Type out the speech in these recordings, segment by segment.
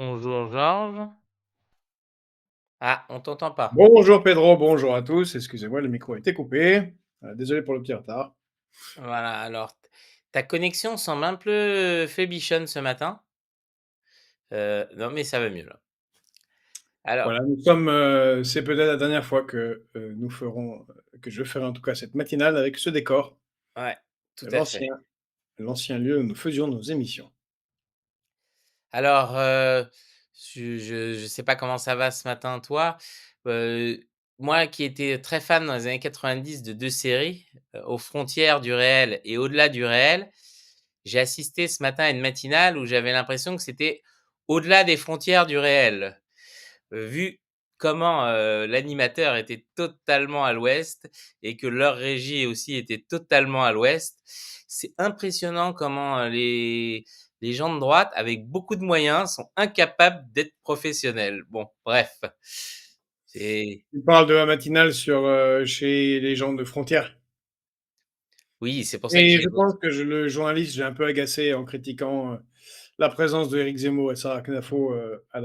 Bonjour Georges. Ah, on t'entend pas. Bonjour Pedro, bonjour à tous. Excusez-moi, le micro a été coupé. Désolé pour le petit retard. Voilà, alors ta connexion semble un peu faiblichonne ce matin. Non, mais ça va mieux là. Alors, Voilà, c'est peut-être la dernière fois que que je ferai en tout cas cette matinale avec ce décor ouais, tout de à fait. l'ancien lieu où nous faisions nos émissions. Alors, je sais pas comment ça va ce matin toi. Heu, Moi qui étais très fan dans les années 90 de 2 séries, Aux frontières du réel et Au-delà du réel, j'ai assisté ce matin à une matinale où j'avais l'impression que c'était au-delà des frontières du réel. Vu comment, l'animateur était totalement à l'ouest et que leur régie aussi était totalement à l'ouest, c'est impressionnant comment, les gens de droite, avec beaucoup de moyens, sont incapables d'être professionnels. Bon, bref, c'est Tu parles de la matinale chez les gens de Frontières. oui, c'est pour ça que Et j'ai je pense que le journaliste, j'ai un peu agacé en critiquant la présence de Éric Zemmour et Sarah Knafo à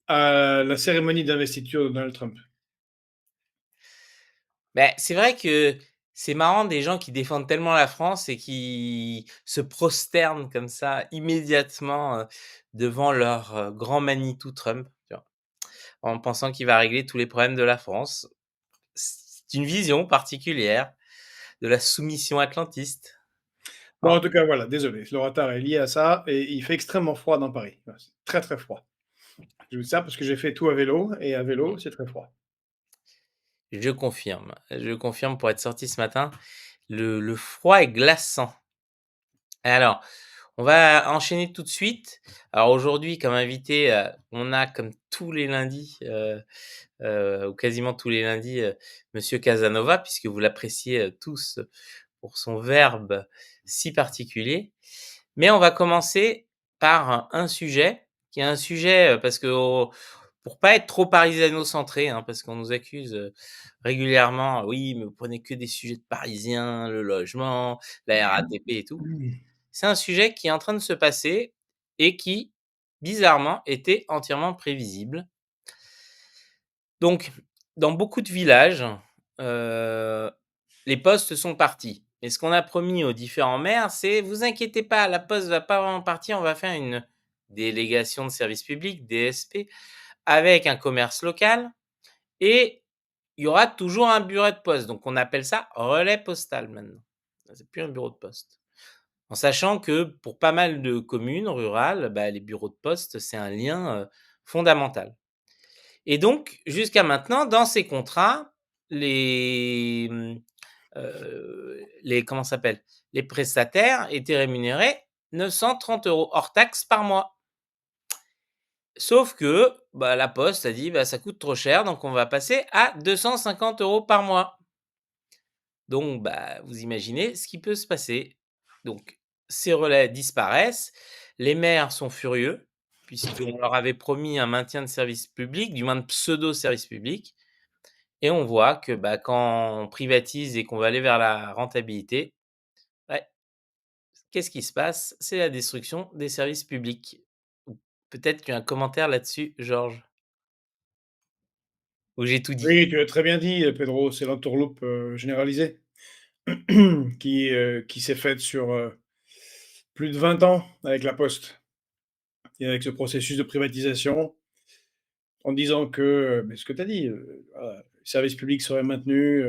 la cérémonie d'investiture de Donald Trump. c'est vrai que c'est marrant des gens qui défendent tellement la France et qui se prosternent comme ça immédiatement, devant leur, grand Manitou Trump, tu vois? En pensant qu'il va régler tous les problèmes de la France. C'est une vision particulière de la soumission atlantiste, Bon, hein. en tout cas, voilà, désolé, le retard est lié à ça et il fait extrêmement froid dans Paris. Voilà, c'est très, très froid. Je vous dis ça parce que j'ai fait tout à vélo et à vélo, c'est très froid. Je confirme pour être sorti ce matin, le froid est glaçant. Alors, on va enchaîner tout de suite. Alors aujourd'hui, comme invité, on a comme tous les lundis, ou quasiment tous les lundis, monsieur Casanova, puisque vous l'appréciez, tous pour son verbe si particulier. Mais on va commencer par un sujet qui est un sujet, parce que pour pas être trop parisano-centré, hein, parce qu'on nous accuse, régulièrement: «Oui, mais vous prenez que des sujets de Parisiens, le logement, la RATP et tout». C'est un sujet qui est en train de se passer et qui, bizarrement, était entièrement prévisible. Donc, dans beaucoup de villages, heu, les postes sont partis. Et ce qu'on a promis aux différents maires, c'est: «Vous inquiétez pas, la poste va pas vraiment partir, on va faire une délégation de service public, DSP, avec un commerce local et il y aura toujours un bureau de poste». Donc on appelle ça relais postal maintenant. C'est plus un bureau de poste. En sachant que pour pas mal de communes rurales, les bureaux de poste, c'est un lien, fondamental. Et donc, jusqu'à maintenant, dans ces contrats, les comment ça s'appelle? Les prestataires étaient rémunérés 930 € hors taxes par mois. Sauf que, la Poste a dit: «Ça coûte trop cher, donc on va passer à 250 € par mois». Donc, vous imaginez ce qui peut se passer. Donc, ces relais disparaissent, les maires sont furieux, puisqu'on leur avait promis un maintien de service public, du moins de pseudo service public. Et on voit que, quand on privatise et qu'on va aller vers la rentabilité, ouais, qu'est-ce qui se passe? C'est la destruction des services publics. Ou peut-être tu as un commentaire là-dessus, Georges? Ou j'ai tout dit? Oui, tu as très bien dit, Pedro, c'est l'entourloupe, généralisée qui s'est faite sur, plus de 20 ans avec la Poste et avec ce processus de privatisation en disant que, beh, ce que tu as dit, voilà, le service public serait maintenu,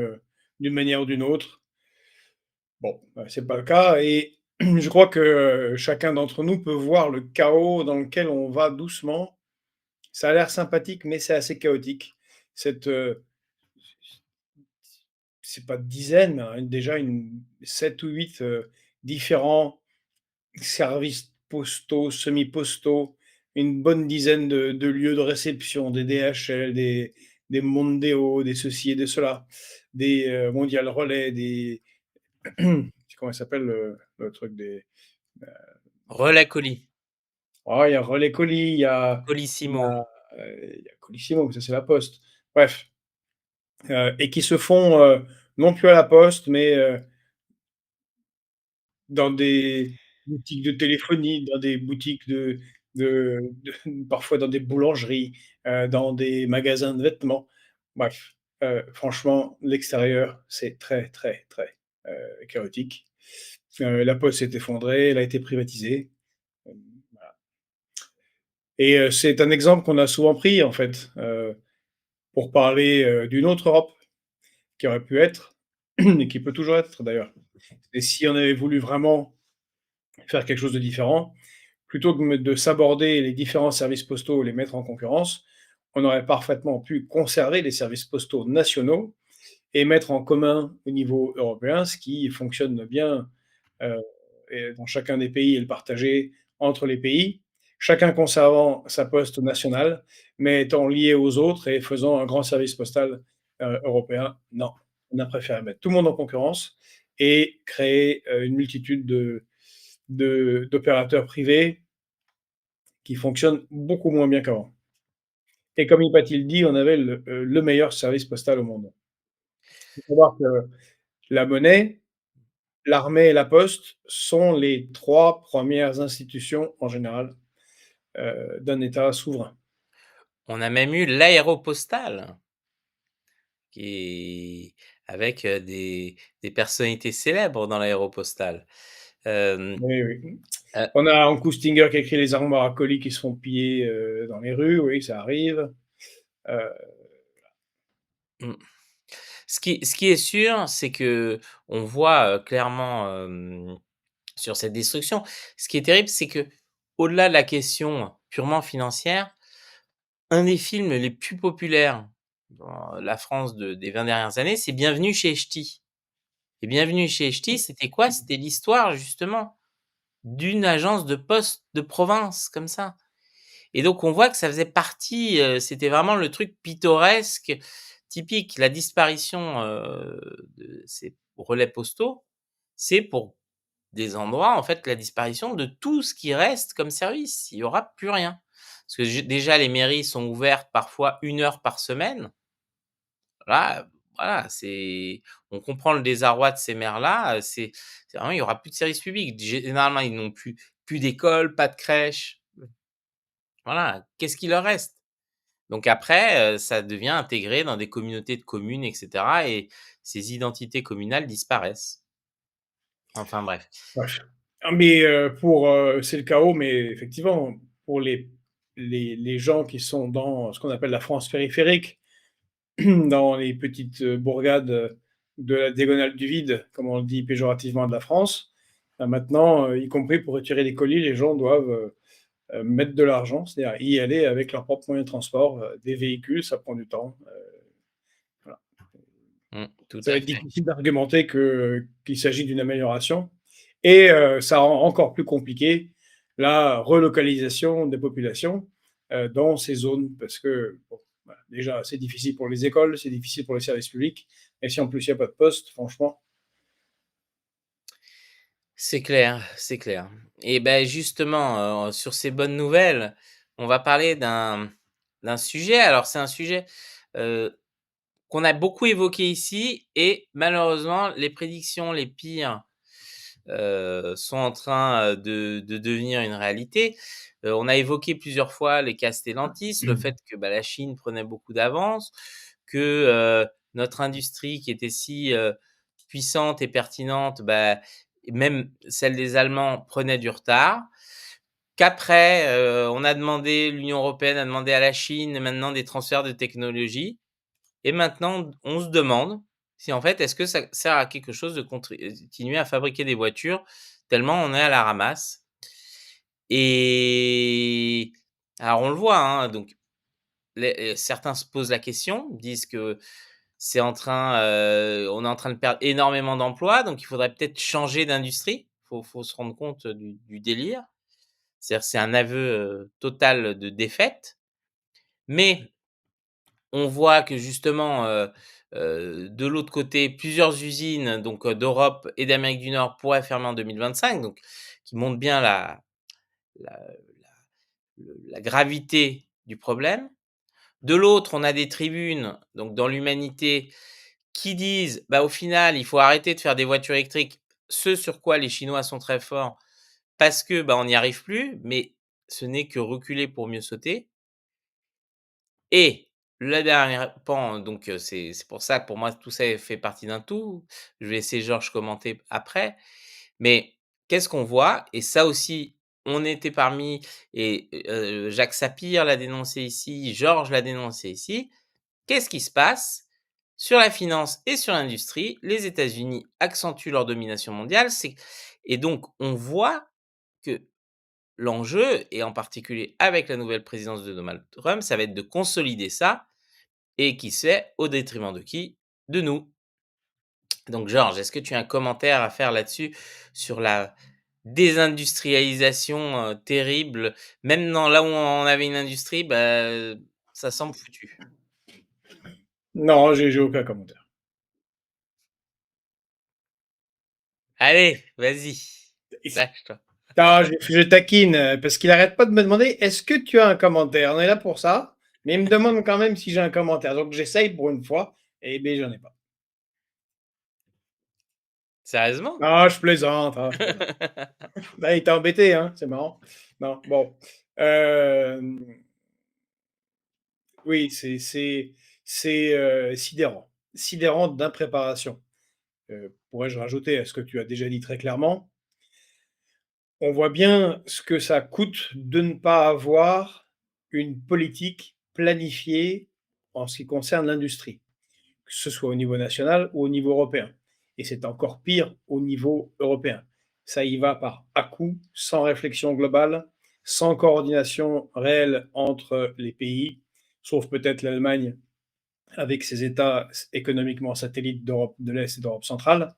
d'une manière ou d'une autre. Bon, c'est pas le cas et je crois que, chacun d'entre nous peut voir le chaos dans lequel on va doucement. Ça a l'air sympathique, mais c'est assez chaotique. Cette, c'est pas dizaines, mais déjà une 7 ou 8 différents services postaux, semi-postaux, une bonne dizaine de lieux de réception, des DHL, des Mondeo, des ceci et des cela, des, Mondial Relais, des comment ça s'appelle le truc des, Relais colis, oh, il y a Relais Colis, il y Colissimo. a, il y a Colissimo, mais ça c'est la Poste. Bref, et qui se font, non plus à la Poste, mais, dans des boutiques de téléphonie, dans des boutiques de parfois dans des boulangeries, dans des magasins de vêtements. Bref, franchement, l'extérieur, c'est très, très, très, chaotique. La Poste s'est effondrée, elle a été privatisée, hem, voilà et c'est un exemple qu'on a souvent pris, en fait, pour parler, d'une autre Europe qui aurait pu être et qui peut toujours être d'ailleurs. Et si on avait voulu vraiment faire quelque chose de différent, plutôt que de s'aborder les différents services postaux, les mettre en concurrence, on aurait parfaitement pu conserver les services postaux nationaux et mettre en commun au niveau européen ce qui fonctionne bien euh, et dans chacun des pays et le partager entre les pays, chacun conservant sa poste nationale, mais étant lié aux autres et faisant un grand service postal européen. Non, on a préféré mettre tout le monde en concurrence et créer une multitude d'opérateurs privés qui fonctionnent beaucoup moins bien qu'avant. Et comme il dit, on avait le meilleur service postal au monde. Il faut savoir que la monnaie, l'armée et la poste sont les 3 premières institutions en général, d'un État souverain. On a même eu l'aéropostale qui est avec, des personnalités célèbres dans l'aéropostale. Hem, Oui, oui. heu, On a Ankou Stinger qui a écrit les armoires à colis qui se font piller, dans les rues, oui, ça arrive. Heu, mmh, ce qui est sûr, c'est qu'on voit, clairement, sur cette destruction. Ce qui est terrible, c'est que au-delà de la question purement financière, un des films les plus populaires dans la France des 20 dernières années, c'est Bienvenue chez Ch'ti et Bienvenue chez Ch'ti, c'était quoi? C'était l'histoire justement d'une agence de poste de province comme ça et donc on voit que ça faisait partie, c'était vraiment le truc pittoresque typique. La disparition, de ces relais postaux, c'est pour des endroits, en fait, la disparition de tout ce qui reste comme service. Il y aura plus rien. Parce que gé déjà les mairies sont ouvertes parfois 1 heure par semaine. Là, voilà, c'est on comprend le désarroi de ces maires-là, c'est vraiment il y aura plus de service public. Généralement, ils n'ont plus d'école, pas de crèche. Voilà, qu'est-ce qui leur reste? Donc après, ça devient intégré dans des communautés de communes et cetera et ces identités communales disparaissent. Enfin bref. Bref. Ah mais pour, c'est le chaos, mais effectivement, pour les gens qui sont dans ce qu'on appelle la France périphérique, dans les petites, bourgades, de la diagonale du vide, comme on le dit péjorativement de la France, bah, maintenant, y compris pour retirer les colis, les gens doivent, mettre de l'argent, c'est-à-dire y aller avec leurs propres moyens de transport, des véhicules, ça prend du temps, voilà. Tout Ça va à être fait. difficile d'argumenter qu'il s'agit d'une amélioration et ça rend encore plus compliqué la relocalisation des populations, dans ces zones parce que, bon, bah, déjà, c'est difficile pour les écoles, c'est difficile pour les services publics et si en plus il y a pas de poste, franchement, C'est clair, c'est clair et ben justement, sur ces bonnes nouvelles, on va parler d'un sujet. Alors c'est un sujet, heu, qu'on a beaucoup évoqué ici et malheureusement les prédictions les pires, sont en train, de devenir une réalité. On a évoqué plusieurs fois les cas Stellantis, le fait que, bah, la Chine prenait beaucoup d'avance, que, notre industrie qui était si, puissante et pertinente, bah, même celle des Allemands prenait du retard. Qu'après, on a demandé l'Union européenne a demandé à la Chine maintenant des transferts de technologie et maintenant on se demande si en fait, est-ce que ça sert à quelque chose de continuer à fabriquer des voitures tellement on est à la ramasse et alors on le voit, hein, donc certains se posent la question, disent que c'est en train, on est en train de perdre énormément d'emplois, donc il faudrait peut-être changer d'industrie. Faut se rendre compte du délire. C'est-à-dire, c'est un aveu, total de défaite. Mais on voit que justement, de l'autre côté, plusieurs usines donc, d'Europe et d'Amérique du Nord pourraient fermer en 2025, donc qui montre bien la la gravité du problème. De l'autre, on a des tribunes, donc dans l'humanité, qui disent: «Bah, au final, il faut arrêter de faire des voitures électriques», ce sur quoi les Chinois sont très forts parce que, bah, on n'y arrive plus. Mais ce n'est que reculer pour mieux sauter. Et la dernière pan, donc c'est pour ça que pour moi tout ça fait partie d'un tout. Je vais laisser Georges commenter après. Mais qu'est-ce qu'on voit? Et ça aussi, on était parmi et Jacques Sapir l'a dénoncé ici, Georges l'a dénoncé ici. Qu'est-ce qui se passe? Sur la finance et sur l'industrie, les États-Unis accentuent leur domination mondiale. Et donc on voit que l'enjeu, et en particulier avec la nouvelle présidence de Donald Trump, ça va être de consolider ça et qui sait, au détriment de qui? De nous. Donc Georges, est-ce que tu as un commentaire à faire là-dessus, sur la désindustrialisation, terrible? Même dans là où on avait une industrie, bah, ça semble foutu. Non, j'ai aucun commentaire. Allez, vas-y, Et c lâche-toi. Non, je taquine, parce qu'il arrête pas de me demander: «Est-ce que tu as un commentaire?» On est là pour ça, mais il me demande quand même si j'ai un commentaire. Donc j'essaye pour une fois, et beh, j'en ai pas. Sérieusement? Non, je plaisante, je plaisante. Bah, il t'a embêté, hein? C'est marrant. Non, bon, hem, oui, c'est sidérant. Sidérant d'impréparation. Pourrais-je rajouter à ce que tu as déjà dit très clairement? On voit bien ce que ça coûte de ne pas avoir une politique planifiée en ce qui concerne l'industrie, que ce soit au niveau national ou au niveau européen. Et c'est encore pire au niveau européen. Ça y va par à-coups, sans réflexion globale, sans coordination réelle entre les pays, sauf peut-être l'Allemagne avec ses États économiquement satellites d'Europe de l'Est et d'Europe centrale,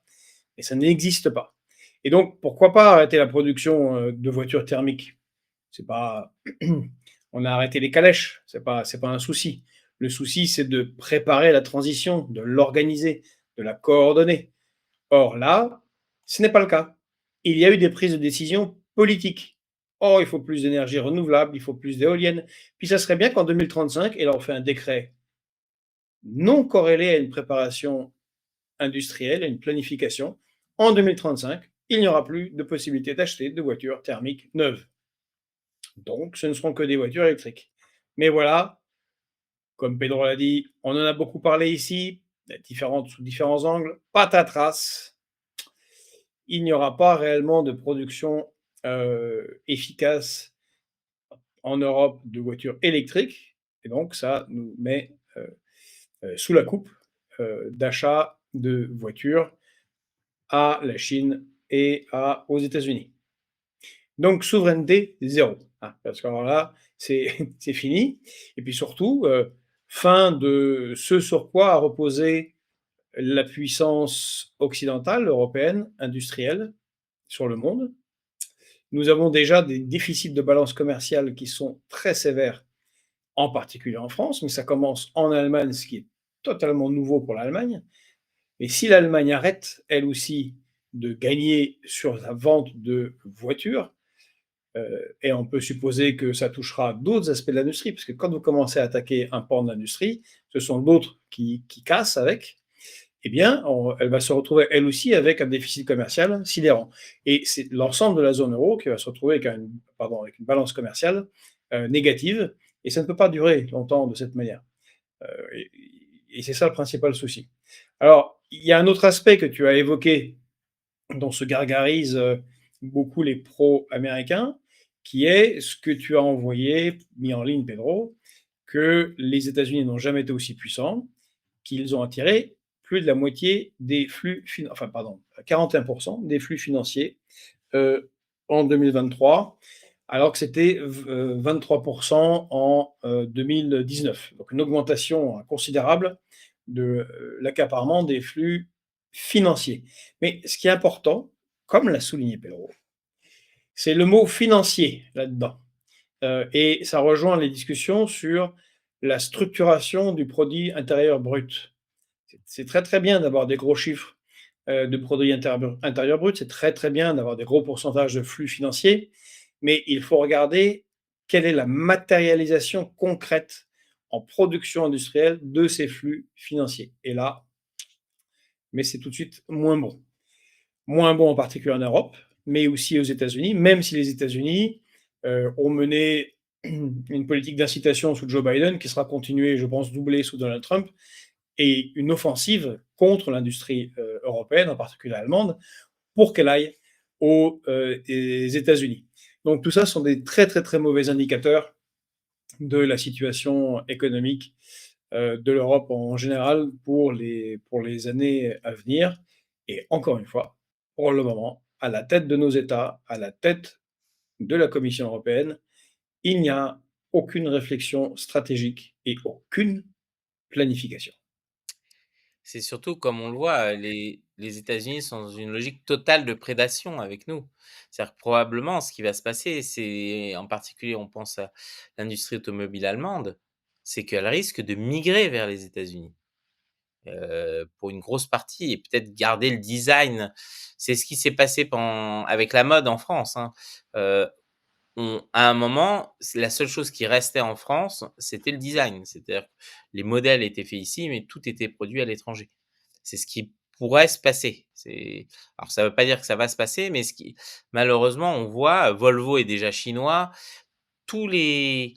et ça n'existe pas. Et donc, pourquoi pas arrêter la production de voitures thermiques? C'est pas, on a arrêté les calèches, c'est pas un souci. Le souci, c'est de préparer la transition, de l'organiser, de la coordonner. Or là, ce n'est pas le cas. Il y a eu des prises de décision politiques. Oh, il faut plus d'énergie renouvelable, il faut plus d'éoliennes. Puis ça serait bien qu'en 2035, et là on fait un décret non corrélé à une préparation industrielle, à une planification. En 2035, il n'y aura plus de possibilité d'acheter de voitures thermiques neuves. Donc, ce ne seront que des voitures électriques. Mais voilà, comme Pedro l'a dit, on en a beaucoup parlé ici, sous différents angles. Patatras, il n'y aura pas réellement de production efficace en Europe de voitures électriques. Et donc, ça nous met sous la coupe d'achat de voitures à la Chine et aux États-Unis. Donc, souveraineté zéro, hein, parce que alors là, c'est fini. Et puis surtout, fin de ce sur quoi a reposé la puissance occidentale, européenne, industrielle, sur le monde. Nous avons déjà des déficits de balance commerciale qui sont très sévères, en particulier en France, mais ça commence en Allemagne, ce qui est totalement nouveau pour l'Allemagne. Et si l'Allemagne arrête, elle aussi, de gagner sur la vente de voitures, et on peut supposer que ça touchera d'autres aspects de l'industrie, parce que quand vous commencez à attaquer un pan de l'industrie, ce sont d'autres qui cassent avec, eh bien, elle va se retrouver elle aussi avec un déficit commercial sidérant. Et c'est l'ensemble de la zone euro qui va se retrouver avec une balance commerciale négative, et ça ne peut pas durer longtemps de cette manière. Euh, et, et c'est ça le principal souci. Alors, il y a un autre aspect que tu as évoqué, dont se gargarisent beaucoup les pro-américains, qui est ce que tu as mis en ligne, Pedro, que les États-Unis n'ont jamais été aussi puissants, qu'ils ont attiré plus de la moitié des flux, enfin pardon, 41% des flux financiers en 2023, alors que c'était 23% en 2019. Donc une augmentation considérable de l'accaparement des flux financiers. Mais ce qui est important, comme l'a souligné Pedro, c'est le mot financier là-dedans. Et ça rejoint les discussions sur la structuration du produit intérieur brut. C'est très très bien d'avoir des gros chiffres de produit intérieur brut, c'est très très bien d'avoir des gros pourcentages de flux financiers, mais il faut regarder quelle est la matérialisation concrète en production industrielle de ces flux financiers. Et là, mais c'est tout de suite moins bon. Moins bon en particulier en Europe, mais aussi aux États-Unis, même si les États-Unis ont mené une politique d'incitation sous Joe Biden qui sera continuée, je pense, doublée sous Donald Trump, et une offensive contre l'industrie européenne, en particulier allemande, pour qu'elle aille aux États-Unis. Donc tout ça sont des très très très mauvais indicateurs de la situation économique de l'Europe en général pour les années à venir. Et encore une fois, pour le moment, à la tête de nos États, à la tête de la Commission européenne, il n'y a aucune réflexion stratégique et aucune planification. C'est surtout comme on le voit, les États-Unis sont dans une logique totale de prédation avec nous. C'est-à-dire que probablement ce qui va se passer, c'est en particulier on pense à l'industrie automobile allemande, c'est qu'elle risque de migrer vers les États-Unis, pour une grosse partie et peut-être garder le design. C'est ce qui s'est passé avec la mode en France, hein. Heu, à un moment, c'est la seule chose qui restait en France, c'était le design. C'est-à-dire que les modèles étaient faits ici, mais tout était produit à l'étranger. C'est ce qui pourrait se passer. Alors ça veut pas dire que ça va se passer, mais malheureusement, on voit, Volvo est déjà chinois. Tous les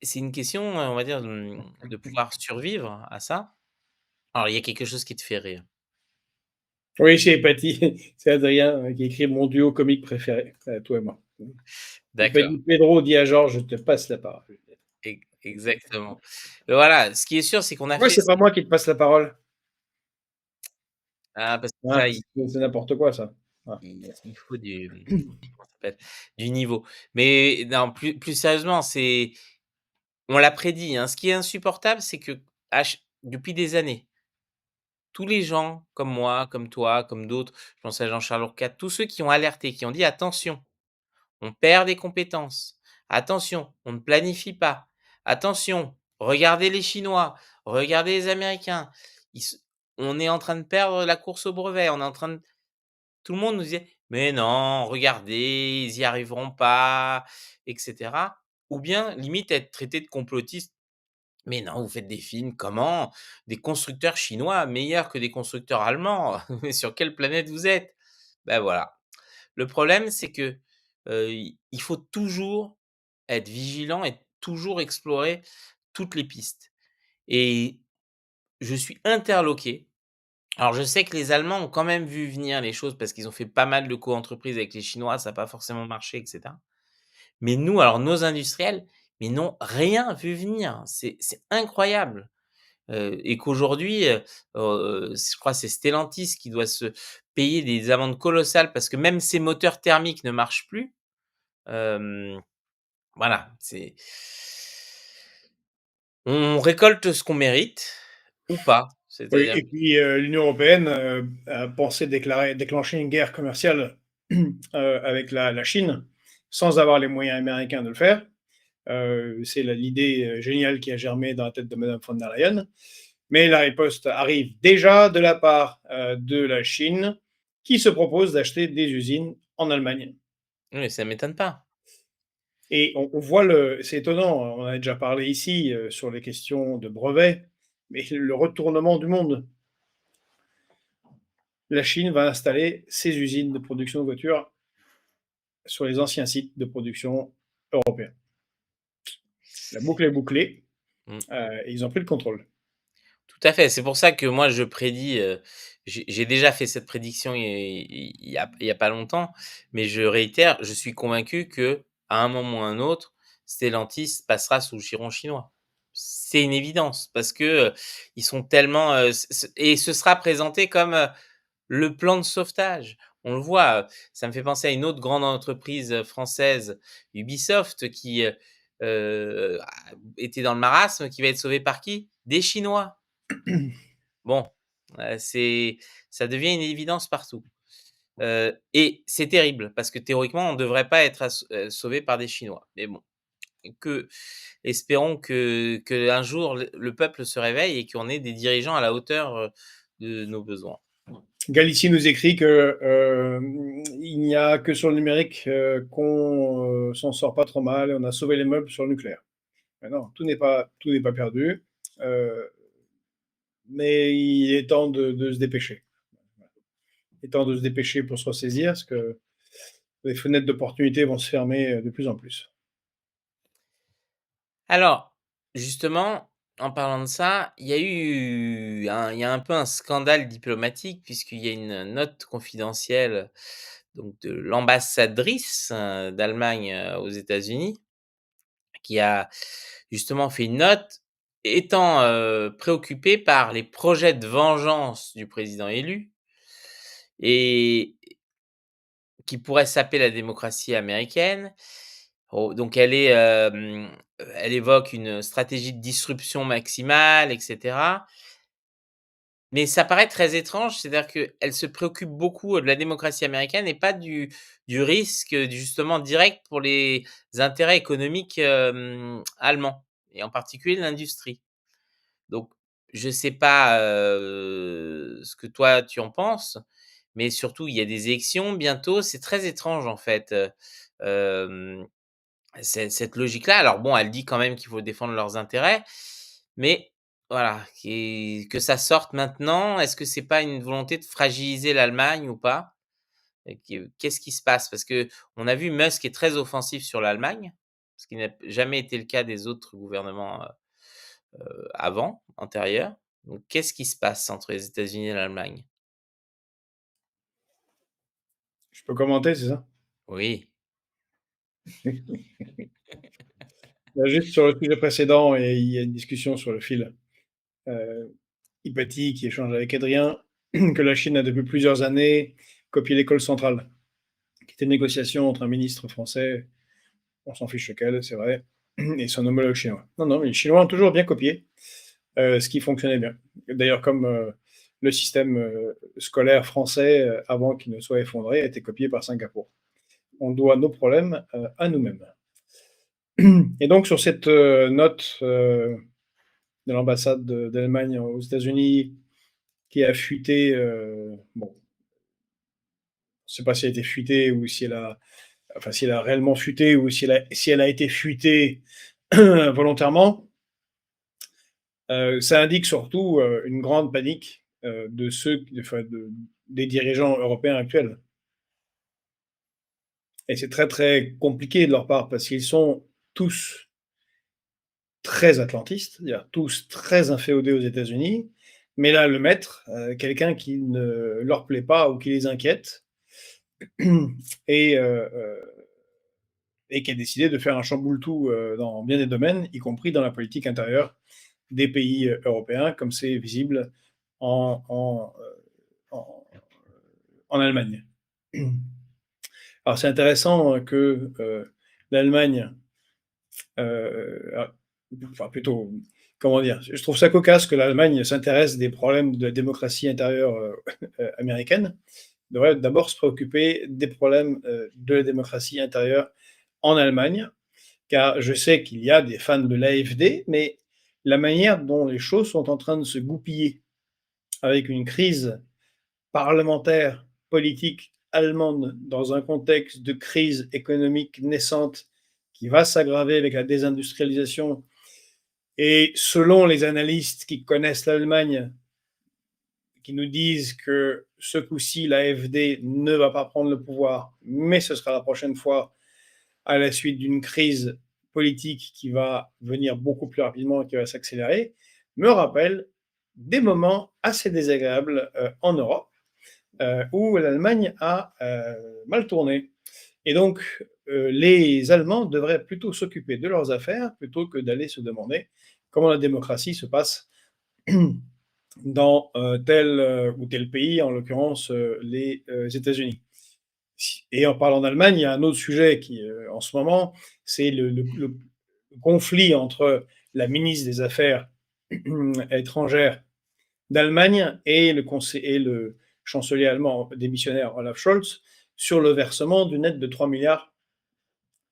C'est une question, on va dire, de pouvoir survivre à ça. Alors il y a quelque chose qui te fait rire. Oui, c'est Paty, c'est Adrien qui écrit mon duo comique préféré, toi et moi. D'accord, Pedro dit à Georges, je te passe la parole. exactement. Voilà, ce qui est sûr, c'est qu'on a Pourquoi fait c'est pas moi qui te passe la parole? parce que Hein, ça, parce que c'est n'importe quoi ça. Ah. il faut comment ça s'appelle? Du niveau. Mais non, plus sérieusement, on l'a prédit, hein. Ce qui est insupportable, c'est que depuis des années, tous les gens comme moi, comme toi, comme d'autres, je pense à Jean-Charles Hourcade, tous ceux qui ont alerté, qui ont dit: «Attention, on perd des compétences. Attention, on ne planifie pas. Attention, regardez les Chinois, regardez les Américains. Ils se On est en train de perdre la course au brevet, on est en train de». Tout le monde nous disait: «Mais non, regardez, ils y arriveront pas» et cetera. Ou bien limite être traité de complotiste: «Mais non, vous faites des films, comment? Des constructeurs chinois meilleurs que des constructeurs allemands? Mais sur quelle planète vous êtes?» Ben voilà. Le problème, c'est que, il faut toujours être vigilant et toujours explorer toutes les pistes et je suis interloqué. Alors je sais que les Allemands ont quand même vu venir les choses parce qu'ils ont fait pas mal de co-entreprises avec les Chinois, ça a pas forcément marché et cetera. Mais nous, alors nos industriels, mais n'ont rien vu venir. C'est incroyable, et qu'aujourd'hui, je crois que c'est Stellantis qui doit se payer des amendes colossales parce que même ses moteurs thermiques ne marchent plus. Hem, voilà, on récolte ce qu'on mérite ou pas. Oui, C'est-à-dire et puis, l'Union européenne, a pensé déclencher une guerre commerciale, avec la Chine, sans avoir les moyens américains de le faire. C'est l'idée, géniale qui a germé dans la tête de madame von der Leyen. Mais la riposte arrive déjà de la part, de la Chine, qui se propose d'acheter des usines en Allemagne. oui, ça m'étonne pas. Et on voit c'est étonnant, on en a déjà parlé ici, sur les questions de brevets, mais le retournement du monde. La Chine va installer ses usines de production de voitures sur les anciens sites de production européens. La boucle est bouclée, Mmh. et ils ont pris le contrôle. Tout à fait, c'est pour ça que moi je prédis, j'ai déjà fait cette prédiction il y a pas longtemps, mais je réitère, je suis convaincu qu'à un moment ou un autre, Stellantis passera sous le giron chinois. C'est une évidence parce que, ils sont tellement, et ce sera présenté comme, le plan de sauvetage. On le voit, ça me fait penser à une autre grande entreprise, française, Ubisoft qui, était dans le marasme, qui va être sauvée par qui? Des Chinois. Bon, c'est ça devient une évidence partout, et c'est terrible parce que théoriquement, on ne devrait pas être sauvé par des Chinois. Mais bon, que espérons que un jour le peuple se réveille et qu'on ait des dirigeants à la hauteur, de nos besoins. Galicie nous écrit que il n'y a que sur le numérique qu'on s'en sort pas trop mal et on a sauvé les meubles sur le nucléaire. Mais non, tout n'est pas perdu, euh, mais il est temps de se dépêcher. Il est temps de se dépêcher pour se ressaisir, parce que les fenêtres d'opportunité vont se fermer, de plus en plus. Alors, justement, en parlant de ça, il y a un peu un scandale diplomatique puisqu'il y a une note confidentielle, donc de l'ambassadrice, d'Allemagne, aux États-Unis, qui a justement fait une note étant, préoccupée par les projets de vengeance du président élu et qui pourrait saper la démocratie américaine. Oh, donc elle évoque une stratégie de disruption maximale et cetera. Mais ça paraît très étrange, c'est-à-dire qu'elle se préoccupe beaucoup de la démocratie américaine et pas du risque, justement direct pour les intérêts économiques, allemands et en particulier l'industrie. Donc je sais pas, ce que toi tu en penses, mais surtout il y a des élections bientôt, c'est très étrange en fait, hem cette logique-là. Alors bon, elle dit quand même qu'il faut défendre leurs intérêts, mais voilà, que ça sorte maintenant, est-ce que c'est pas une volonté de fragiliser l'Allemagne ou pas? Et qu'est-ce qui se passe? Parce qu'on a vu Musk est très offensif sur l'Allemagne, ce qui n'a jamais été le cas des autres gouvernements, avant, antérieurs. Donc qu'est-ce qui se passe entre les États-Unis et l'Allemagne? Je peux commenter, c'est ça? Oui, Bah, juste sur le sujet précédent et il y a une discussion sur le fil, heu, Hippolyte qui échange avec Adrien, que la Chine a depuis plusieurs années copié l'école centrale, qui était une négociation entre un ministre français, on s'en fiche lequel, c'est vrai, et son homologue chinois. Non, non, mais les Chinois ont toujours bien copié, ce qui fonctionnait bien. D'ailleurs, comme, le système, scolaire français, avant qu'il ne soit effondré, a été copié par Singapour. On doit nos problèmes, à nous-mêmes. Et donc sur cette, note, de l'ambassade d'Allemagne aux États-Unis qui a fuité, bon, on ne sait pas si elle a été fuitée ou si elle a enfin, si elle a réellement fuité ou si elle a été fuitée volontairement, ça indique surtout, une grande panique, de ceux enfin des dirigeants européens actuels et c'est très, très compliqué de leur part parce qu'ils sont tous très atlantistes, c'est-à-dire tous très inféodés aux États-Unis, mais là, le maître, quelqu'un qui ne leur plaît pas ou qui les inquiète et et qui a décidé de faire un chamboule-tout, dans bien des domaines, y compris dans la politique intérieure des pays, européens, comme c'est visible en en, en en Allemagne. Alors c'est intéressant, que, l'Allemagne, a enfin plutôt, comment dire? Je trouve ça cocasse que l'Allemagne s'intéresse des problèmes de la démocratie intérieure, américaine. Devrait d'abord se préoccuper des problèmes, de la démocratie intérieure en Allemagne, car je sais qu'il y a des fans de l'AfD, mais la manière dont les choses sont en train de se goupiller avec une crise parlementaire, politique allemande dans un contexte de crise économique naissante qui va s'aggraver avec la désindustrialisation et selon les analystes qui connaissent l'Allemagne, qui nous disent que ce coup-ci, l'AfD ne va pas prendre le pouvoir, mais ce sera la prochaine fois à la suite d'une crise politique qui va venir beaucoup plus rapidement et qui va s'accélérer, me rappelle des moments assez désagréables en Europe où l'Allemagne a mal tourné. Et donc, les Allemands devraient plutôt s'occuper de leurs affaires plutôt que d'aller se demander comment la démocratie se passe dans tel ou tel pays, en l'occurrence les États-Unis. Et en parlant d'Allemagne, il y a un autre sujet qui, en ce moment, c'est le conflit entre la ministre des Affaires étrangères d'Allemagne et et le chancelier allemand démissionnaire Olaf Scholz sur le versement d'une aide de 3 milliards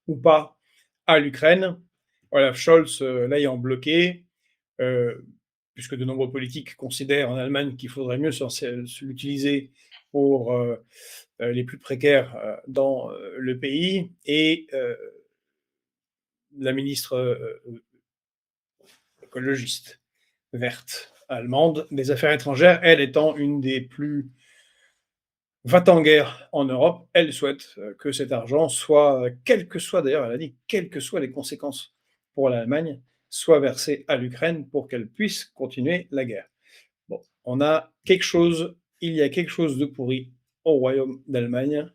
ou pas à l'Ukraine. Olaf Scholz l'ayant bloqué, euh, puisque de nombreux politiques considèrent en Allemagne qu'il faudrait mieux l'utiliser pour les plus précaires dans le pays. Et la ministre écologiste verte allemande des Affaires étrangères, elle étant une des plus va en guerre en Europe, elle souhaite que cet argent soit, quelles que soient d'ailleurs, elle a dit, quelles que soient les conséquences pour l'Allemagne, soit versé à l'Ukraine pour qu'elle puisse continuer la guerre. Bon, il y a quelque chose de pourri au royaume d'Allemagne,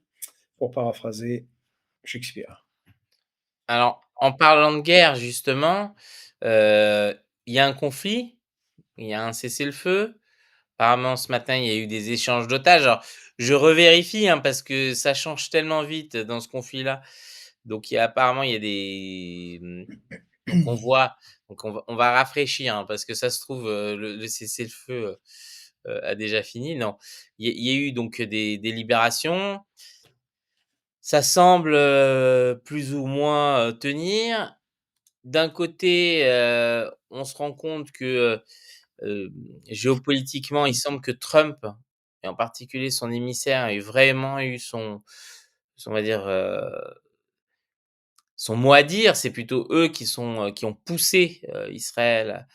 pour paraphraser Shakespeare. Alors, en parlant de guerre justement, il y a un conflit, il y a un cessez-le-feu. Apparemment ce matin, il y a eu des échanges d'otages. Alors, je revérifie, hein, parce que ça change tellement vite dans ce conflit-là. Donc il y a des, donc on voit donc on va rafraîchir, hein, parce que ça se trouve, le cessez-le-feu, a déjà fini. Non, il y a eu donc des libérations. Ça semble, plus ou moins, tenir. D'un côté, on se rend compte que, géopolitiquement, il semble que Trump et en particulier son émissaire ait vraiment eu on va dire, son mot à dire. C'est plutôt eux qui ont poussé, Israël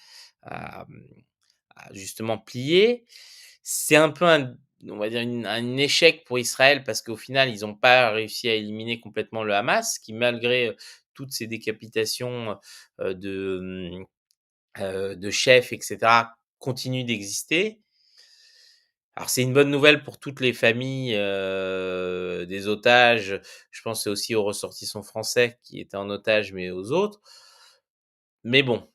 à, à justement plier. C'est un peu on va dire un échec pour Israël parce qu'au final, ils n'ont pas réussi à éliminer complètement le Hamas qui malgré, toutes ces décapitations, de chefs et cetera, continue d'exister. Alors c'est une bonne nouvelle pour toutes les familles, des otages. Je pense aussi aux ressortissants français qui étaient en otage, mais aux autres. Mais bon,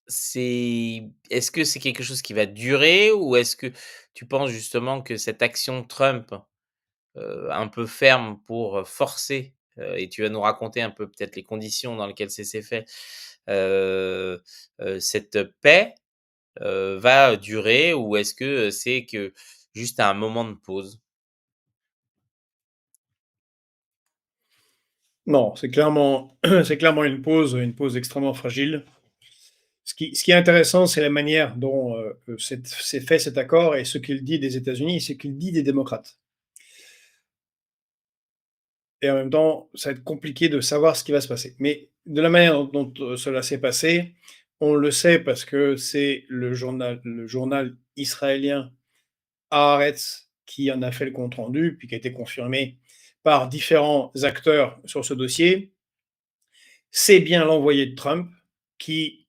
est-ce que c'est quelque chose qui va durer ou est-ce que tu penses justement que cette action de Trump, un peu ferme pour, forcer, et tu vas nous raconter un peu peut-être les conditions dans lesquelles ça s'est fait, heu cette paix, va durer ou est-ce que, c'est que juste un moment de pause? Non, c'est clairement c'est clairement une pause extrêmement fragile. Ce qui est intéressant, c'est la manière dont, s'est fait cet accord et ce qu'il dit des États-Unis et ce qu'il dit des démocrates. Et en même temps, ça va être compliqué de savoir ce qui va se passer. Mais de la manière dont cela s'est passé, on le sait parce que c'est le journal israélien Haaretz qui en a fait le compte rendu, puis qui a été confirmé par différents acteurs sur ce dossier. C'est bien l'envoyé de Trump qui,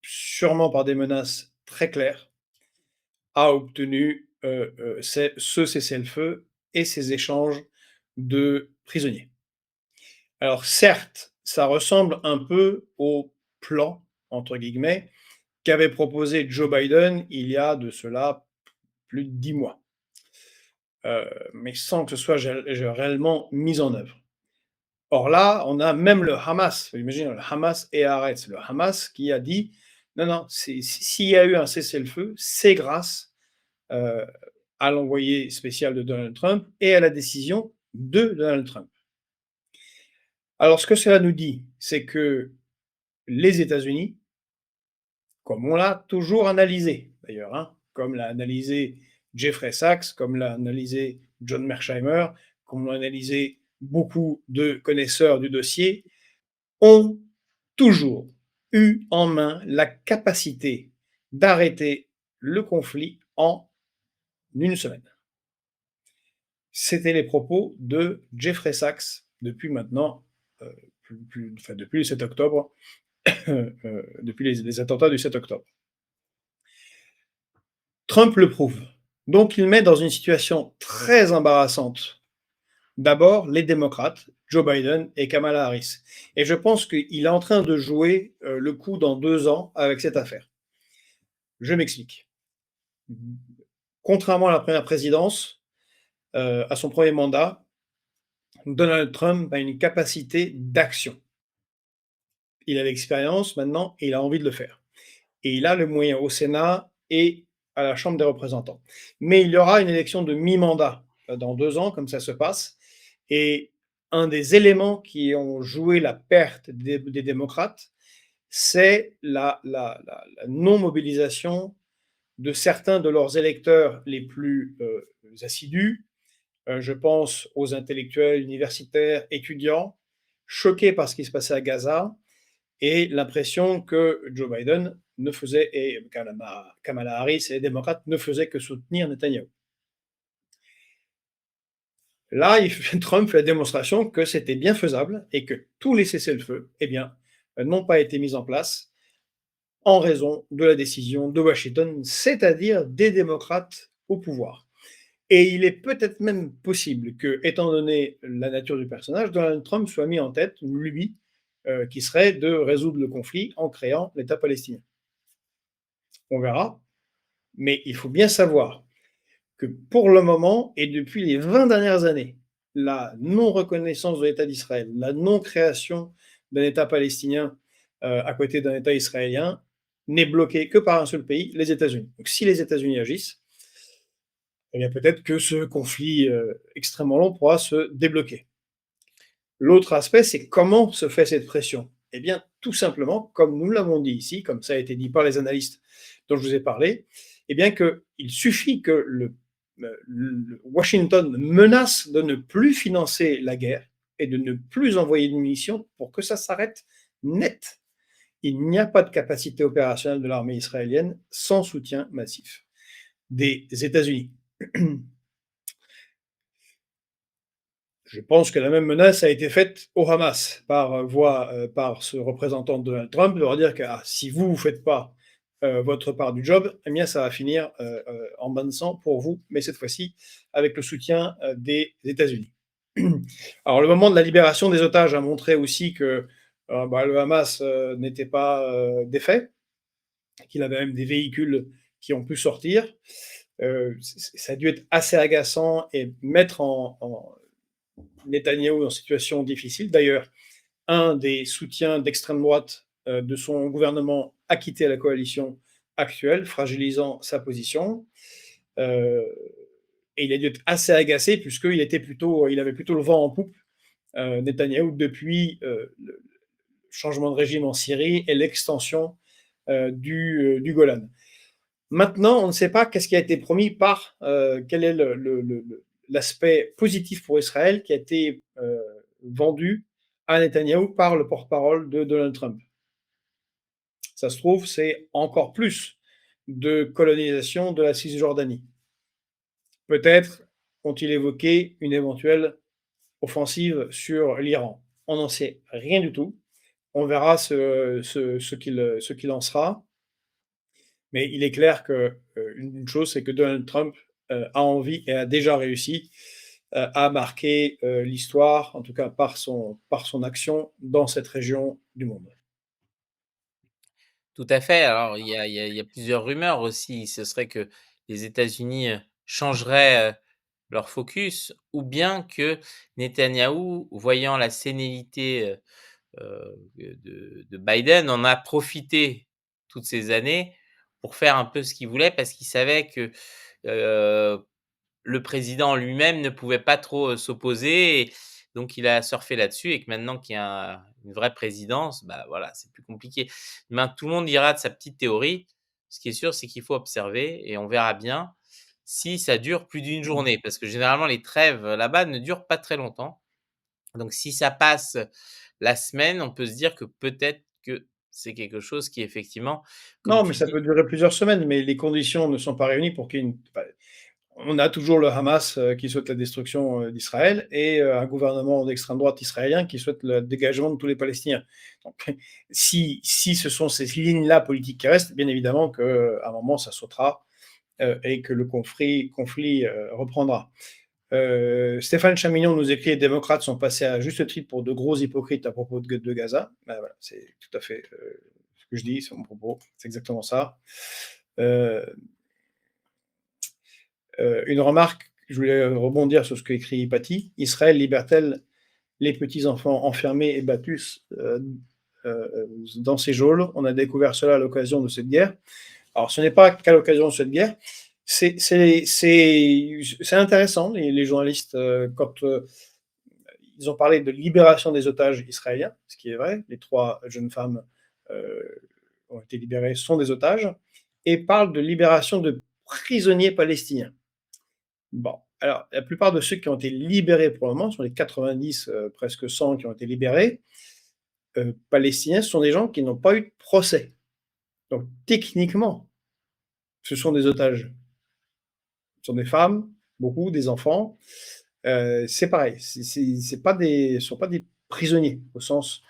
sûrement par des menaces très claires, a obtenu, ce cessez-le-feu et ces échanges de prisonniers. Alors certes, ça ressemble un peu au «plan» entre guillemets qu'avait proposé Joe Biden il y a de cela plus de 10 mois, mais sans que ce soit réellement mis en œuvre. Or là, on a même le Hamas, imagine le Hamas et Haaretz, le Hamas qui a dit: «Non, non, s'il y a eu un cessez-le-feu, c'est grâce, heu, à l'envoyé spécial de Donald Trump et à la décision de Donald Trump». Alors ce que cela nous dit, c'est que les États-Unis, comme on l'a toujours analysé d'ailleurs, hein, comme l'a analysé Jeffrey Sachs, comme l'a analysé John Mearsheimer, comme l'ont analysé beaucoup de connaisseurs du dossier, ont toujours eu en main la capacité d'arrêter le conflit en une semaine. C'était les propos de Jeffrey Sachs depuis maintenant, enfin depuis le 7 octobre, depuis les attentats du 7 octobre. Trump le prouve. Donc il met dans une situation très embarrassante d'abord les démocrates, Joe Biden et Kamala Harris. Et je pense qu'il est en train de jouer le coup dans 2 ans avec cette affaire. Je m'explique. Contrairement à la première présidence, à son premier mandat, Donald Trump a une capacité d'action. Il a l'expérience maintenant et il a envie de le faire. Et il a le moyen au Sénat et à la Chambre des représentants. Mais il y aura une élection de mi-mandat dans 2 ans, comme ça se passe. Et un des éléments qui ont joué la perte des démocrates, c'est la non-mobilisation de certains de leurs électeurs les plus assidus. Je pense aux intellectuels, universitaires, étudiants, choqués par ce qui se passait à Gaza, et l'impression que Joe Biden ne faisait, et Kamala Harris et les démocrates ne faisaient que soutenir Netanyahou. Là, Trump fait la démonstration que c'était bien faisable et que tous les cessez-le-feu, eh bien, n'ont pas été mis en place en raison de la décision de Washington, c'est-à-dire des démocrates au pouvoir. Et il est peut-être même possible que, étant donné la nature du personnage, Donald Trump soit mis en tête, lui, qui serait de résoudre le conflit en créant l'État palestinien. On verra, mais il faut bien savoir que pour le moment et depuis les 20 dernières années, la non-reconnaissance de l'État d'Israël, la non-création d'un État palestinien à côté d'un État israélien n'est bloquée que par un seul pays, les États-Unis. Donc si les États-Unis agissent, eh bien peut-être que ce conflit extrêmement long pourra se débloquer. L'autre aspect, c'est comment se fait cette pression. Eh bien, tout simplement, comme nous l'avons dit ici, comme ça a été dit par les analystes dont je vous ai parlé, eh bien qu'il suffit que le Washington menace de ne plus financer la guerre et de ne plus envoyer de munitions pour que ça s'arrête net. Il n'y a pas de capacité opérationnelle de l'armée israélienne sans soutien massif des États-Unis. Je pense que la même menace a été faite au Hamas par ce représentant de Donald Trump, de leur dire que si vous ne faites pas votre part du job, eh bien, ça va finir en bain de sang pour vous, mais cette fois-ci avec le soutien des États-Unis. Alors, le moment de la libération des otages a montré aussi que le Hamas n'était pas défait, qu'il avait même des véhicules qui ont pu sortir. Ça a dû être assez agaçant et mettre en Netanyahou en situation difficile. D'ailleurs, un des soutiens d'extrême droite de son gouvernement a quitté la coalition actuelle, fragilisant sa position. Et il a dû être assez agacé puisqu'il il avait plutôt le vent en poupe, Netanyahou, depuis le changement de régime en Syrie et l'extension du Golan. Maintenant, on ne sait pas qu'est-ce qui a été promis quel est l'aspect positif pour Israël qui a été vendu à Netanyahou par le porte-parole de Donald Trump. Ça se trouve, c'est encore plus de colonisation de la Cisjordanie. Peut-être ont-ils évoqué une éventuelle offensive sur l'Iran. On n'en sait rien du tout. On verra ce qu'il en sera. Mais il est clair qu'une chose, c'est que Donald Trump a envie et a déjà réussi à marquer l'histoire, en tout cas par son action dans cette région du monde. Tout à fait. Alors, il y a plusieurs rumeurs aussi. Ce serait que les États-Unis changeraient leur focus, ou bien que Netanyahou, voyant la sénilité de Biden, en a profité toutes ces années pour faire un peu ce qu'il voulait, parce qu'il savait que le président lui-même ne pouvait pas trop s'opposer. Et donc, il a surfé là-dessus, et que maintenant qu'il y a une vraie présidence, bah voilà, c'est plus compliqué. Mais tout le monde dira de sa petite théorie. Ce qui est sûr, c'est qu'il faut observer, et on verra bien si ça dure plus d'une journée, parce que généralement les trêves là-bas ne durent pas très longtemps. Donc si ça passe la semaine, on peut se dire que peut-être que c'est quelque chose qui effectivement, comme Non, mais tu ça dis. peut durer plusieurs semaines, mais les conditions ne sont pas réunies pour qu'il y ait une. On a toujours le Hamas qui souhaite la destruction d'Israël et un gouvernement d'extrême droite israélien qui souhaite le dégagement de tous les Palestiniens. Donc, si ce sont ces lignes-là politiques qui restent, bien évidemment qu'à un moment, ça sautera et que le conflit reprendra. Stéphane Chamignon nous écrit: les démocrates sont passés à juste titre pour de gros hypocrites à propos de Gaza. Ben voilà, c'est tout à fait ce que je dis, c'est mon propos, c'est exactement ça. Une remarque, je voulais rebondir sur ce qu'écrit Paty. Israël libère-t-elle les petits-enfants enfermés et battus dans ces geôles? On a découvert cela à l'occasion de cette guerre. Alors, ce n'est pas qu'à l'occasion de cette guerre. C'est intéressant, les journalistes, quand ils ont parlé de libération des otages israéliens, ce qui est vrai, les 3 jeunes femmes ont été libérées, sont des otages, et parlent de libération de prisonniers palestiniens. Bon, alors la plupart de ceux qui ont été libérés pour le moment, sur les 90, presque 100 qui ont été libérés, palestiniens, ce sont des gens qui n'ont pas eu de procès. Donc techniquement, ce sont des otages. Ce sont des femmes, beaucoup, des enfants. C'est pareil, c'est pas des ce sont pas des prisonniers au sens,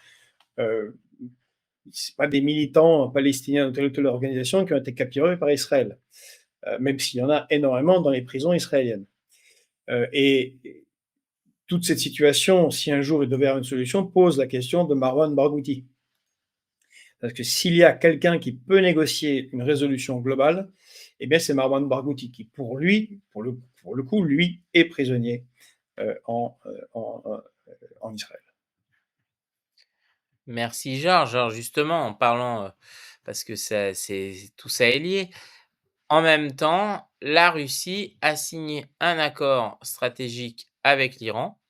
heu, c'est pas des militants palestiniens de telle ou telle organisation qui ont été capturés par Israël, même s'il y en a énormément dans les prisons israéliennes. Et toute cette situation, si un jour il devait y avoir une solution, pose la question de Marwan Barghouti. Parce que s'il y a quelqu'un qui peut négocier une résolution globale, eh bien c'est Marwan Barghouti qui, pour lui, pour le coup, lui est prisonnier en Israël. Merci Georges. Alors justement, en parlant, parce que ça tout ça est lié. En même temps, la Russie a signé un accord stratégique avec l'Iran,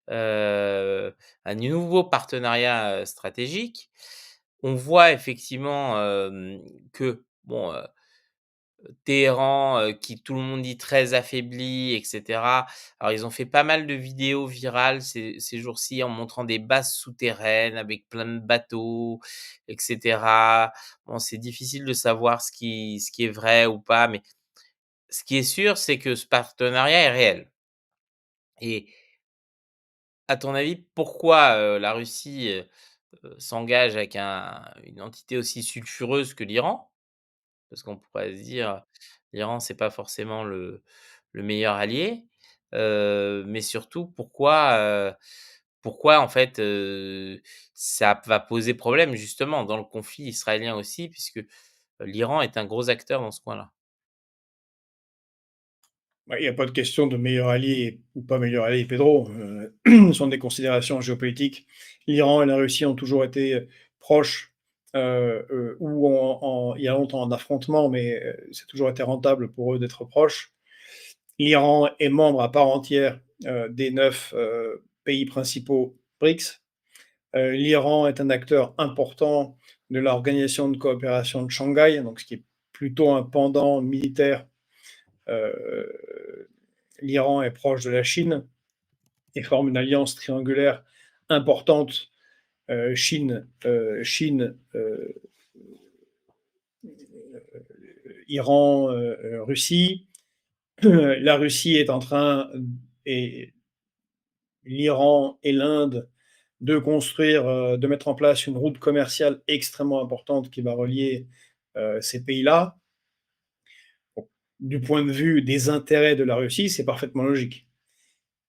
un nouveau partenariat, stratégique. On voit effectivement, que bon, Téhéran, qui tout le monde dit très affaibli et cetera. Alors ils ont fait pas mal de vidéos virales ces jours-ci en montrant des bases souterraines avec plein de bateaux et cetera. Bon, c'est difficile de savoir ce qui est vrai ou pas, mais ce qui est sûr, c'est que ce partenariat est réel. Et à ton avis, pourquoi, la Russie, s'engage avec une entité aussi sulfureuse que l'Iran? Parce qu'on pourrait se dire, l'Iran, c'est pas forcément le meilleur allié, mais surtout pourquoi en fait, ça va poser problème justement dans le conflit israélien aussi puisque, l'Iran est un gros acteur dans ce coin-là? Ouais, il n'y a pas de question de meilleur allié ou pas meilleur allié, Pedro. Ce sont des considérations géopolitiques. L'Iran et la Russie ont toujours été proches, ou il y a longtemps en affrontement, mais c'est toujours été rentable pour eux d'être proches. L'Iran est membre à part entière des 9 pays principaux BRICS. L'Iran est un acteur important de l'Organisation de coopération de Shanghai, donc ce qui est plutôt un pendant militaire. Euh, L'Iran est proche de la Chine et forme une alliance triangulaire importante, Chine, Iran, Russie. La Russie est en train, et l'Iran et l'Inde, de construire, de mettre en place une route commerciale extrêmement importante qui va relier ces pays-là. Bon, du point de vue des intérêts de la Russie, c'est parfaitement logique.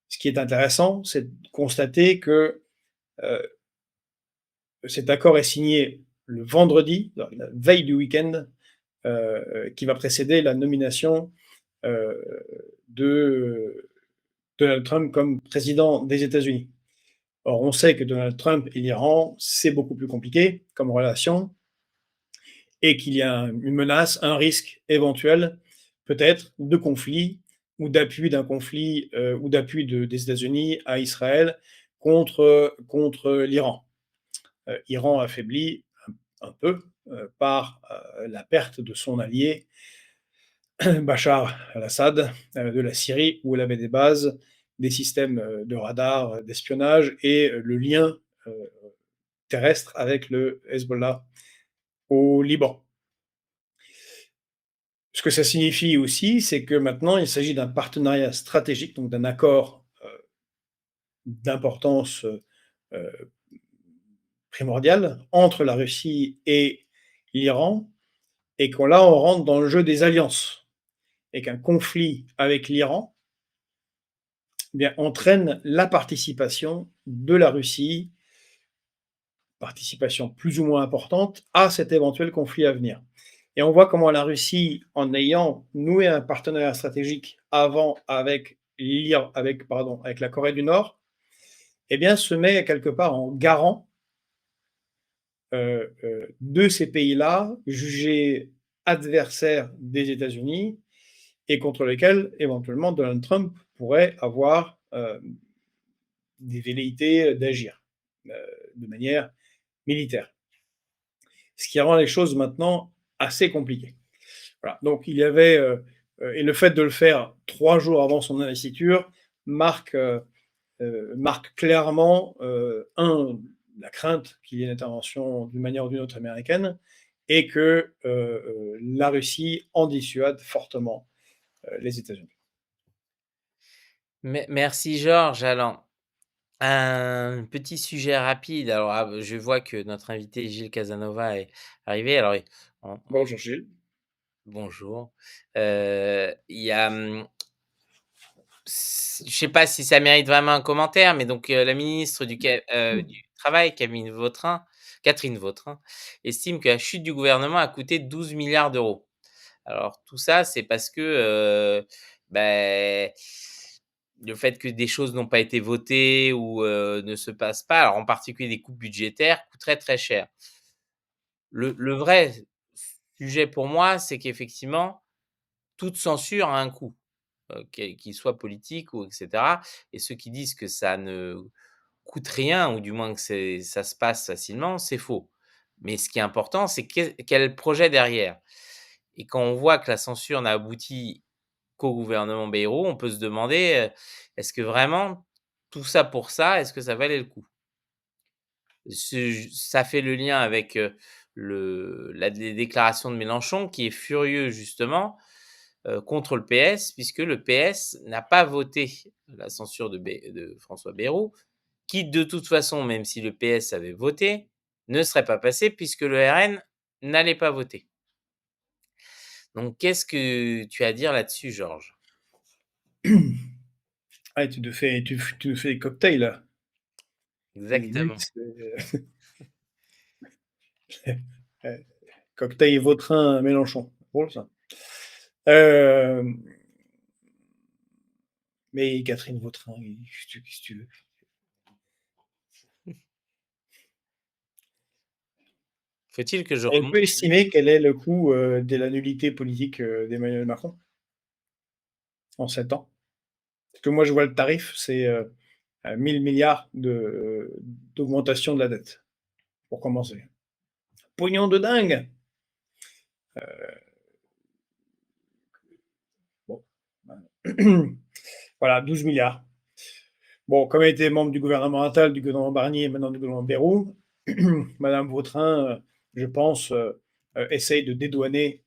Ce qui est intéressant, c'est de constater que euh, cet accord est signé le vendredi, la veille du week-end, qui va précéder la nomination euh, de Donald Trump comme président des États-Unis. Or, on sait que Donald Trump et l'Iran, c'est beaucoup plus compliqué comme relation et qu'il y a une menace, un risque éventuel, peut-être, de conflit ou d'appui d'un conflit ou d'appui des États-Unis à Israël contre l'Iran. Iran affaibli un peu par la perte de son allié Bachar al-Assad de la Syrie, où elle avait des bases, des systèmes de radar, d'espionnage et le lien terrestre avec le Hezbollah au Liban. Ce que ça signifie aussi, c'est que maintenant, il s'agit d'un partenariat stratégique, donc d'un accord d'importance primordiale entre la Russie et l'Iran, et qu'on là, on rentre dans le jeu des alliances, et qu'un conflit avec l'Iran eh bien, entraîne la participation de la Russie, participation plus ou moins importante, à cet éventuel conflit à venir. Et on voit comment la Russie, en ayant noué un partenariat stratégique avant avec la Corée du Nord, eh bien, se met quelque part en garant de ces pays-là, jugés adversaires des États-Unis et contre lesquels, éventuellement, Donald Trump pourrait avoir des velléités d'agir de manière militaire. Ce qui rend les choses maintenant assez compliquées. Voilà. Donc il y avait, et le fait de le faire 3 jours avant son investiture marque, marque clairement, la crainte qu'il y ait une intervention d'une manière ou d'une autre américaine et que la Russie en dissuade fortement les États-Unis. Merci Georges. Alors, un petit sujet rapide. Alors, je vois que notre invité Gilles Casanova est arrivé. Alors, Bonjour Gilles. bonjour. Il y a, je sais pas si ça mérite vraiment un commentaire, mais donc, la ministre du Travail, Catherine Vautrin, estime que la chute du gouvernement a coûté 12 milliards d'euros. Alors tout ça, c'est parce que, beh, le fait que des choses n'ont pas été votées ou, ne se passent pas, alors en particulier des coupes budgétaires, coûteraient très cher. Le vrai sujet pour moi, c'est qu'effectivement, toute censure a un coût, qu'il soit politique ou et cetera, et ceux qui disent que ça ne coûte rien ou du moins que ça se passe facilement, c'est faux. Mais ce qui est important, c'est quel projet derrière, et quand on voit que la censure n'a abouti qu'au gouvernement Bayrou, on peut se demander, est-ce que vraiment tout ça pour ça, est-ce que ça valait le coup? Ça fait le lien avec, les déclarations de Mélenchon qui est furieux justement, contre le PS puisque le PS n'a pas voté la censure de François Bayrou, qui de toute façon, même si le PS avait voté, ne serait pas passé puisque le RN n'allait pas voter. Donc qu'est-ce que tu as à dire là-dessus, Georges? Ah, tu nous fais des cocktails là. Limite, Exactement. cocktail Vautrin Mélenchon. Drôle ça. Hem, mais Catherine Vautrin, qu'est-ce que tu veux? Faut-il que je Elle remonte? peut estimer quel est le coût, de la nullité politique, d'Emmanuel Macron en 7 ans? Parce que moi je vois le tarif, c'est, 1 000 000 d'augmentation de la dette, pour commencer. Pognon de dingue! Bon, voilà 12 milliards. Bon, comme elle était membre du gouvernement Attal, du gouvernement Barnier et maintenant du gouvernement Bayrou, madame Vautrin, je pense, essaye de dédouaner,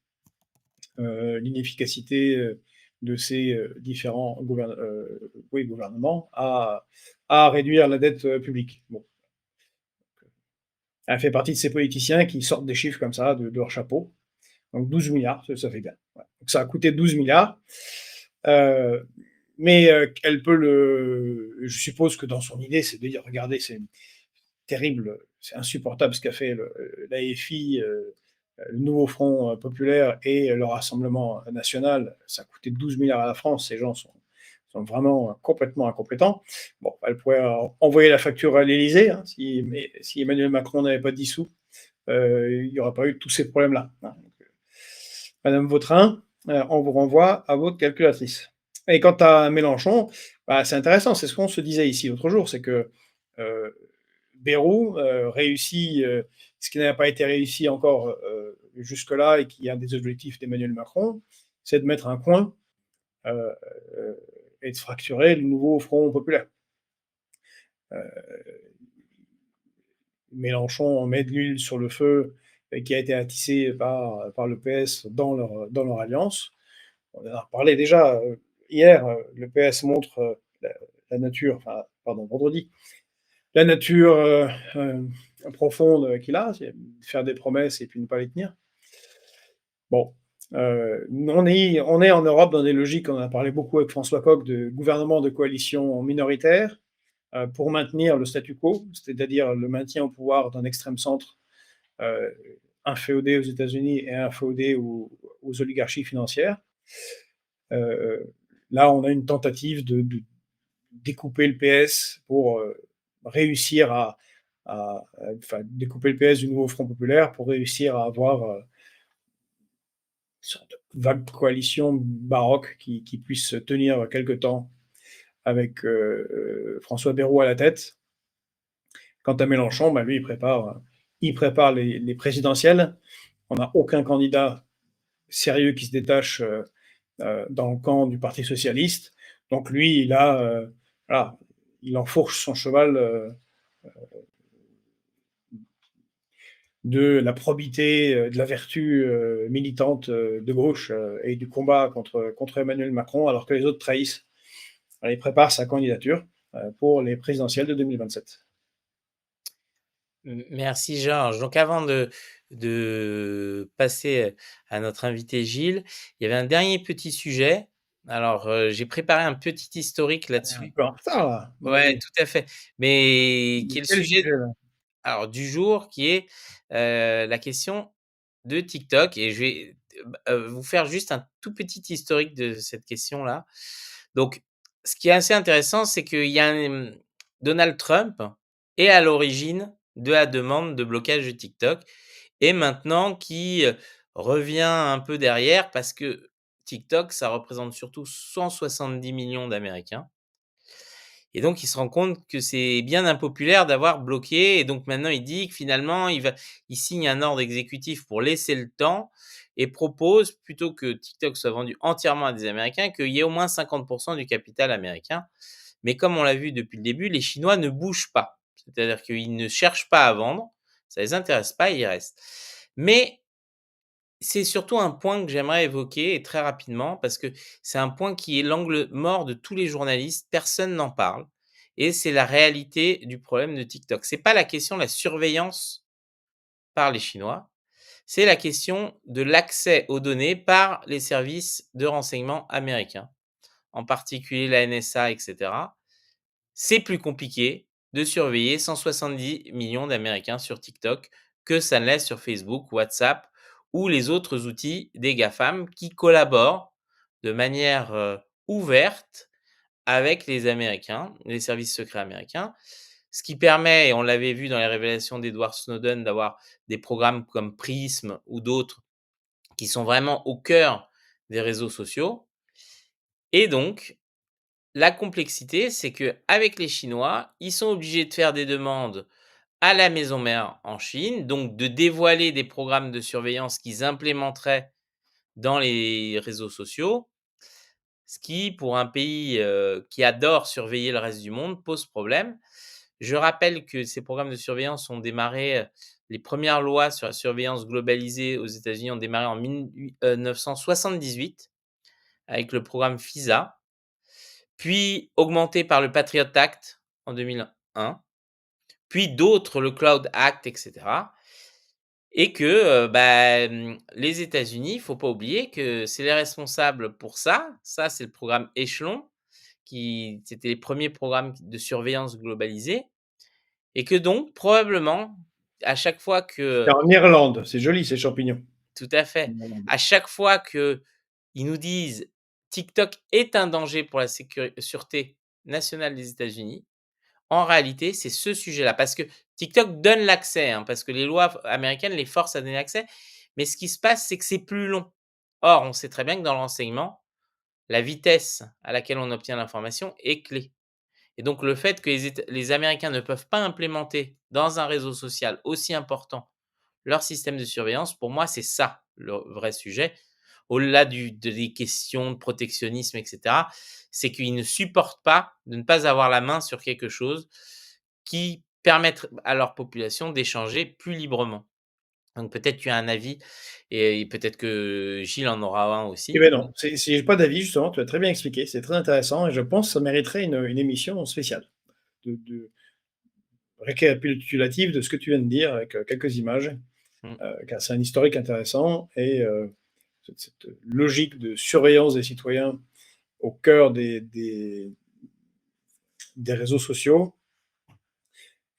l'inefficacité, de ces, différents gouvernements à réduire la dette, publique. Bon, elle fait partie de ces politiciens qui sortent des chiffres comme ça de leur chapeau. Donc 12 milliards, ça fait bien. Ouais. Donc ça a coûté 12 milliards. Mais elle peut je suppose que dans son idée, c'est de dire, regardez, c'est terrible, c'est insupportable ce qu'a fait l'AFI, le Nouveau Front Populaire et le Rassemblement National. Ça a coûté 12 milliards à la France. Ces gens sont vraiment complètement incompétents. Bon, elle pourrait envoyer la facture à l'Élysée, hein, si Emmanuel Macron n'avait pas dissous, il n'y aurait pas eu tous ces problèmes-là. Hein. Madame Vautrin, on vous renvoie à votre calculatrice. Et quant à Mélenchon, bah, c'est intéressant, c'est ce qu'on se disait ici l'autre jour, c'est que euh, Bayrou réussit ce qui n'a pas été réussi encore jusque-là et qui est un des objectifs d'Emmanuel Macron, c'est de mettre un coin euh, euh, et de fracturer le nouveau Front populaire. Euh, Mélenchon met de l'huile sur le feu qui a été attissé par le PS dans leur alliance. On en a reparlé déjà hier, le PS montre la nature, enfin, pardon, vendredi, la nature profonde qu'il a, c'est faire des promesses et puis ne pas les tenir. Bon, on est en Europe dans des logiques, on en a parlé beaucoup avec François Coq, de gouvernement de coalition minoritaire pour maintenir le statu quo, c'est-à-dire le maintien au pouvoir d'un extrême centre euh, inféodé aux États-Unis et inféodé aux oligarchies financières. Euh, Là, on a une tentative de découper le PS pour réussir enfin, découper le PS du nouveau Front populaire pour réussir à avoir une sorte de vague coalition baroque qui puisse tenir quelque temps avec François Bayrou à la tête. Quant à Mélenchon, bah, lui, il prépare les présidentielles. On n'a aucun candidat sérieux qui se détache dans le camp du Parti socialiste. Donc lui, voilà, il enfourche son cheval de la probité, de la vertu militante de gauche et du combat contre Emmanuel Macron, alors que les autres trahissent il prépare sa candidature pour les présidentielles de 2027. Merci Georges. Donc avant de passer, à notre invité Gilles, il y avait un dernier petit sujet. Alors, j'ai préparé un petit historique On est un là-dessus. peu en retard là. Ouais, Vas-y. tout à fait. Mais qui est le Quel sujet sujet là? alors du jour qui est, la question de TikTok et je vais, vous faire juste un tout petit historique de cette question-là. Donc ce qui est assez intéressant, c'est qu'il y a Donald Trump est à l'origine de la demande de blocage de TikTok et maintenant qui, revient un peu derrière parce que TikTok, ça représente surtout 170 millions d'Américains et donc il se rend compte que c'est bien impopulaire d'avoir bloqué et donc maintenant il dit que finalement il signe un ordre exécutif pour laisser le temps et propose plutôt que TikTok soit vendu entièrement à des Américains, qu'il y ait au moins 50 du capital américain. Mais comme on l'a vu depuis le début, les Chinois ne bougent pas. C'est-à-dire qu'ils ne cherchent pas à vendre, ça les intéresse pas, ils restent. Mais c'est surtout un point que j'aimerais évoquer et très rapidement parce que c'est un point qui est l'angle mort de tous les journalistes, personne n'en parle et c'est la réalité du problème de TikTok. C'est pas la question de la surveillance par les Chinois, c'est la question de l'accès aux données par les services de renseignement américains, en particulier la NSA et cetera. C'est plus compliqué de surveiller 170 millions d'Américains sur TikTok que ça ne l'est sur Facebook, WhatsApp ou les autres outils des GAFAM qui collaborent de manière, ouverte avec les Américains, les services secrets américains. Ce qui permet, et on l'avait vu dans les révélations d'Edward Snowden, d'avoir des programmes comme Prism ou d'autres qui sont vraiment au cœur des réseaux sociaux et donc la complexité, c'est qu'avec les Chinois, ils sont obligés de faire des demandes à la maison mère en Chine, donc de dévoiler des programmes de surveillance qu'ils implémenteraient dans les réseaux sociaux, ce qui, pour un pays, qui adore surveiller le reste du monde, pose problème. Je rappelle que ces programmes de surveillance ont démarré, les premières lois sur la surveillance globalisée aux États-Unis ont démarré en 1978 avec le programme FISA, puis augmenté par le Patriot Act en 2001, puis d'autres, le Cloud Act et cetera et que, les États-Unis, il faut pas oublier que c'est les responsables pour ça. Ça, c'est le programme Échelon qui c'était les premiers programmes de surveillance globalisée et que donc probablement, à chaque fois C'est que en Irlande, c'est joli ces champignons. tout à fait, En Irlande. à chaque fois qu'ils nous disent: «TikTok est un danger pour la sûreté nationale des États-Unis», en réalité, c'est ce sujet-là. Parce que TikTok donne l'accès, hein, parce que les lois américaines les forcent à donner l'accès. Mais ce qui se passe, c'est que c'est plus long. Or, on sait très bien que dans le renseignement, la vitesse à laquelle on obtient l'information est clé. Et donc, le fait que les Américains ne peuvent pas implémenter dans un réseau social aussi important leur système de surveillance, pour moi, c'est ça le vrai sujet. Au-delà des questions de protectionnisme, et cetera, c'est qu'ils ne supportent pas de ne pas avoir la main sur quelque chose qui permette à leur population d'échanger plus librement. Donc peut-être tu as un avis et peut-être que Gilles en aura un Eh aussi. beh, non, j'ai pas d'avis justement, tu as très bien expliqué, c'est très intéressant et je pense que ça mériterait une émission spéciale de récapitulative de ce que tu viens de dire avec, quelques images, Mmh. car c'est un historique intéressant et cette logique de surveillance des citoyens au cœur des réseaux sociaux,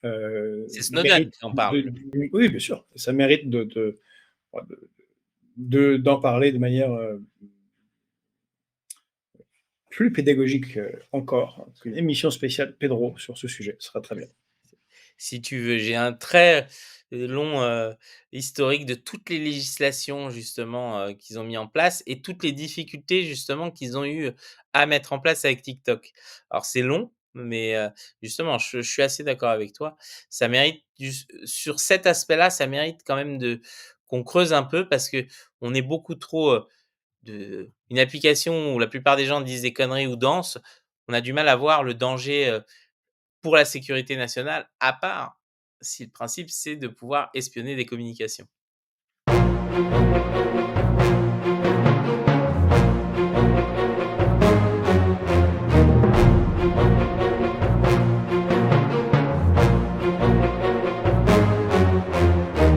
C'est Snowden mérite qui en parle. oui, bien sûr, ça mérite d'en parler de manière, plus pédagogique, encore. Une émission spéciale Pedro sur ce sujet, ce sera très bien. Si tu veux, j'ai un très long, historique de toutes les législations justement, qu'ils ont mis en place et toutes les difficultés justement qu'ils ont eu à mettre en place avec TikTok. Alors c'est long, mais justement je suis assez d'accord avec toi. Ça mérite sur cet aspect-là, ça mérite quand même de qu'on creuse un peu parce que on est beaucoup trop, de une application où la plupart des gens disent des conneries ou dansent, on a du mal à voir le danger, pour la sécurité nationale, à part si le principe, c'est de pouvoir espionner des communications.